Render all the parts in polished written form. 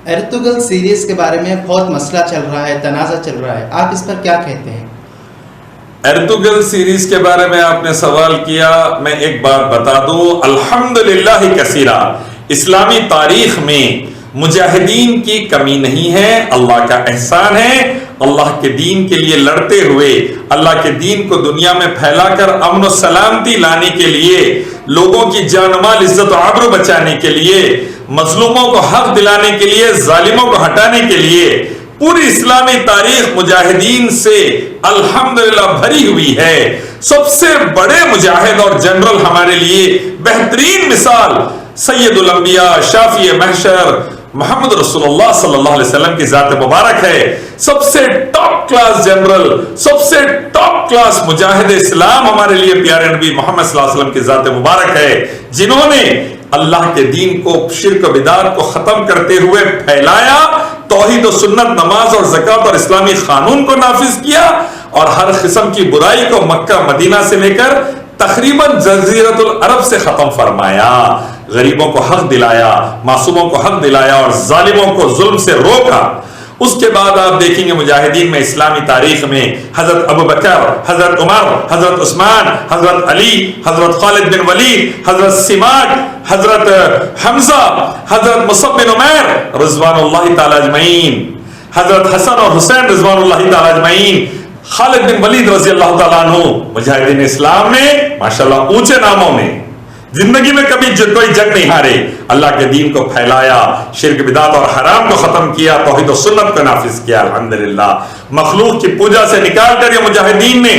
Ertugrul series کے بارے میں بہت مسئلہ چل رہا ہے، تنازع چل رہا ہے، آپ اس پر کیا کہتے ہیں؟ ارطغرل سیریز کے بارے میں آپ نے سوال کیا، میں ایک بات بتا دوں، الحمدللہ کثیرہ، اسلامی تاریخ میں مجاہدین کی کمی نہیں ہے، اللہ کا احسان ہے، اللہ کے دین کے لیے لڑتے ہوئے، اللہ کے دین کو دنیا میں پھیلا کر امن و سلامتی لانے کے لیے، لوگوں کی جان و مال عزت و آبرو بچانے کے لیے، مظلوموں کو حق دلانے کے لیے، ظالموں کو ہٹانے کے لیے پوری اسلامی تاریخ مجاہدین سے الحمدللہ بھری ہوئی ہے۔ سب سے بڑے مجاہد اور جنرل ہمارے لیے بہترین مثال سید الانبیاء شافی محشر محمد رسول اللہ صلی اللہ علیہ وسلم کی ذات مبارک ہے۔ سب سے ٹاپ کلاس جنرل، سب سے ٹاپ کلاس مجاہد اسلام ہمارے لیے پیارے نبی محمد صلی اللہ علیہ وسلم کی ذات مبارک ہے، جنہوں نے اللہ کے دین کو، شرک و بدعت کو ختم کرتے ہوئے پھیلایا، توحید و سنت، نماز اور زکوٰۃ اور اسلامی قانون کو نافذ کیا، اور ہر قسم کی برائی کو مکہ مدینہ سے لے کر تقریباً جزیرۃ العرب سے ختم فرمایا، غریبوں کو حق دلایا، معصوموں کو حق دلایا اور ظالموں کو ظلم سے روکا۔ اس کے بعد آپ دیکھیں گے مجاہدین میں اسلامی تاریخ میں حضرت ابو بکر، حضرت عمر، حضرت عثمان، حضرت علی، حضرت خالد بن ولید، حضرت سماک، حضرت حمزہ، حضرت مصعب بن عمیر رضوان اللہ تعالی اجمعین، حضرت حسن اور حسین رضوان اللہ تعالی اجمعین، خالد بن ولید رضی اللہ تعالیٰ عنہ، مجاہدین اسلام میں ماشاءاللہ اونچے ناموں میں، زندگی میں کبھی کوئی جنگ نہیں ہارے، اللہ کے دین کو پھیلایا، شرک بدعت اور حرام کو ختم کیا، توحید و سنت کو نافذ کیا، الحمدللہ۔ مخلوق کی پوجا سے نکال کر یہ مجاہدین نے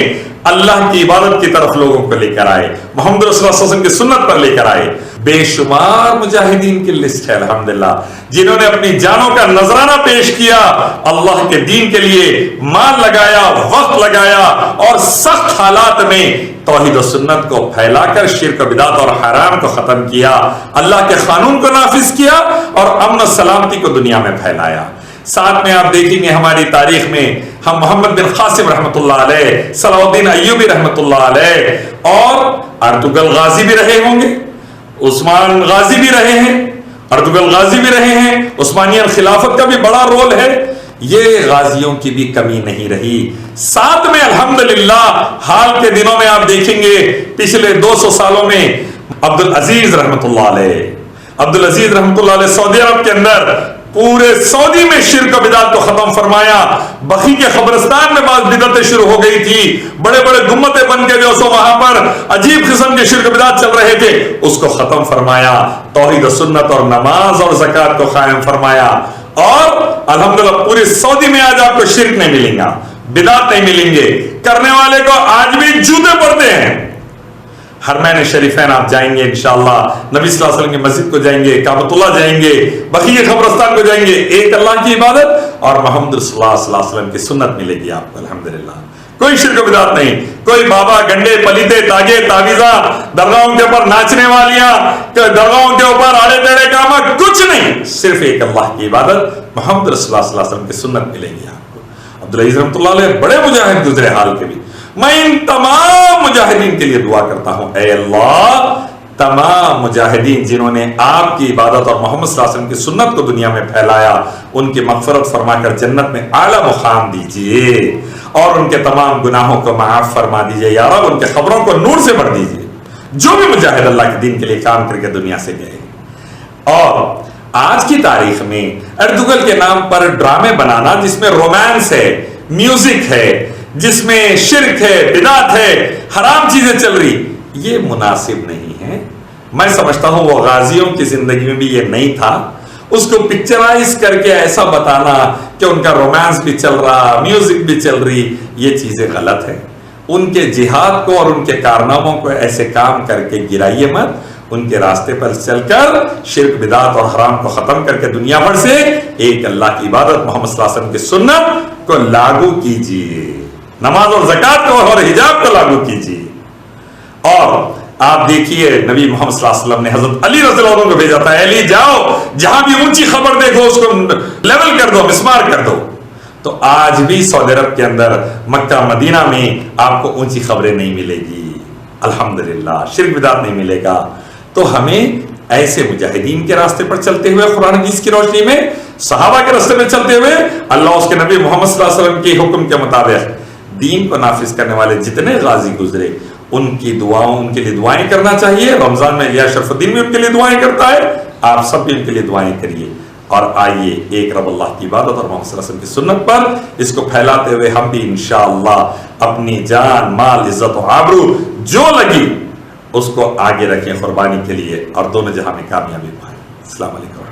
اللہ کی عبادت کی طرف لوگوں کو لے کر آئے، محمد رسول اللہ صلی اللہ علیہ وسلم کی سنت پر لے کر آئے۔ بے شمار مجاہدین کی لسٹ ہے الحمدللہ، جنہوں نے اپنی جانوں کا نذرانہ پیش کیا، اللہ کے دین کے لیے مال لگایا، وقت لگایا، اور سخت حالات میں توحید و سنت کو پھیلا کر شرک و بدعت اور حرام کو ختم کیا، اللہ کے قانون کو نافذ کیا اور امن و سلامتی کو دنیا میں پھیلایا۔ ساتھ میں آپ دیکھیں گے ہماری تاریخ میں ہم محمد بن قاسم رحمۃ اللہ علیہ، صلاح الدین ایوبی رحمۃ اللہ علیہ، اور ارطغرل غازی بھی رہے ہوں گے، عثمان غازی بھی رہے ہیں، ارطغرل غازی بھی رہے ہیں، عثمانیہ خلافت کا بھی بڑا رول ہے، یہ غازیوں کی بھی کمی نہیں رہی۔ ساتھ میں الحمدللہ حال کے دنوں میں آپ دیکھیں گے پچھلے 200 سالوں میں عبدالعزیز رحمۃ اللہ علیہ، عبدالعزیز رحمۃ اللہ علیہ سعودی عرب کے اندر پورے سعودی میں شرک و بدعت کو ختم فرمایا۔ بقی کے قبرستان میں بعض بدعتیں شروع ہو گئی تھی، بڑے بڑے گنبدیں بن کے جو سو وہاں پر عجیب قسم کے شرک و بدعت چل رہے تھے، اس کو ختم فرمایا، توحید و سنت اور نماز اور زکوٰۃ کو قائم فرمایا، اور الحمدللہ پوری سعودی میں آج آپ کو شرک نہیں ملیں گا، بدعت نہیں ملیں گے، کرنے والے کو آج بھی جوتے پڑتے ہیں۔ حرمین شریفین آپ جائیں گے انشاءاللہ، نبی صلی اللہ علیہ وسلم کی مسجد کو جائیں گے، کعبۃ اللہ جائیں گے، بقیہ قبرستان کو جائیں گے، ایک اللہ کی عبادت اور محمد رسول اللہ صلی اللہ علیہ وسلم کی سنت ملے گی آپ کو الحمدللہ۔ کوئی شرک و بدعت نہیں، کوئی بابا گنڈے پلیتے تاگے تعویذہ، درگاہوں کے اوپر ناچنے والیاں، درگاہوں کے اوپر آڑے ٹیڑے کام، کچھ نہیں، صرف ایک اللہ کی عبادت، محمد رسول اللہ صلی اللہ علیہ وسلم کی سنت ملے گی آپ کو۔ عبدالعزیز رحمۃ اللہ علیہ بڑے مجاہد گزرے حال کے بھی، میں ان تمام مجاہدین کے لیے دعا کرتا ہوں، اے اللہ تمام مجاہدین جنہوں نے آپ کی عبادت اور محمد صلی اللہ علیہ وسلم کی سنت کو دنیا میں پھیلایا، ان کی مغفرت فرما کر جنت میں اعلیٰ مقام دیجئے، اور ان کے تمام گناہوں کو معاف فرما دیجئے یا رب، ان کے قبروں کو نور سے بھر دیجئے، جو بھی مجاہد اللہ کے دین کے لیے کام کر کے دنیا سے گئے۔ اور آج کی تاریخ میں ارطغرل کے نام پر ڈرامے بنانا، جس میں رومانس ہے، میوزک ہے، جس میں شرک ہے، بدعت ہے، حرام چیزیں چل رہی، یہ مناسب نہیں ہے۔ میں سمجھتا ہوں وہ غازیوں کی زندگی میں بھی یہ نہیں تھا، اس کو پکچرائز کر کے ایسا بتانا کہ ان کا رومانس بھی چل رہا، میوزک بھی چل رہی، یہ چیزیں غلط ہیں۔ ان کے جہاد کو اور ان کے کارناموں کو ایسے کام کر کے گرائیے مت، ان کے راستے پر چل کر شرک بدعت اور حرام کو ختم کر کے دنیا بھر سے ایک اللہ کی عبادت، محمد صلی اللہ علیہ وسلم کی سنت کو لاگو کیجیے، نماز اور زکوٰۃ کو اور حجاب کو لاگو کیجیے۔ اور آپ دیکھیے نبی محمد صلی اللہ علیہ وسلم نے حضرت علی رضی اللہ عنہ کو بھیجا تھا، علی جاؤ جہاں بھی اونچی خبر دیکھو اس کو لیول کر دو، مسمار کر دو۔ تو آج بھی سعودی عرب کے اندر مکہ مدینہ میں آپ کو اونچی خبریں نہیں ملے گی، الحمدللہ شرک بدعت نہیں ملے گا۔ تو ہمیں ایسے مجاہدین کے راستے پر چلتے ہوئے قرآن حدیث کی روشنی میں، صحابہ کے راستے میں چلتے ہوئے، اللہ اس کے نبی محمد صلی اللہ علیہ وسلم کے حکم کے مطابق دین کو نافذ کرنے والے جتنے غازی گزرے ان کی دعاؤں، ان کے لیے دعائیں کرنا چاہیے۔ رمضان میں الیاس شرف الدین بھی ان کے لیے دعائیں کرتا ہے، آپ سب بھی ان کے لیے دعائیں کریے۔ اور آئیے ایک رب اللہ کی عبادت اور محمد صلی اللہ علیہ وسلم کی سنت پر اس کو پھیلاتے ہوئے ہم بھی انشاءاللہ اپنی جان، مال، عزت و آبرو جو لگی اس کو آگے رکھیں قربانی کے لیے، اور دونوں جہاں میں کامیابی پائیں۔ السلام علیکم۔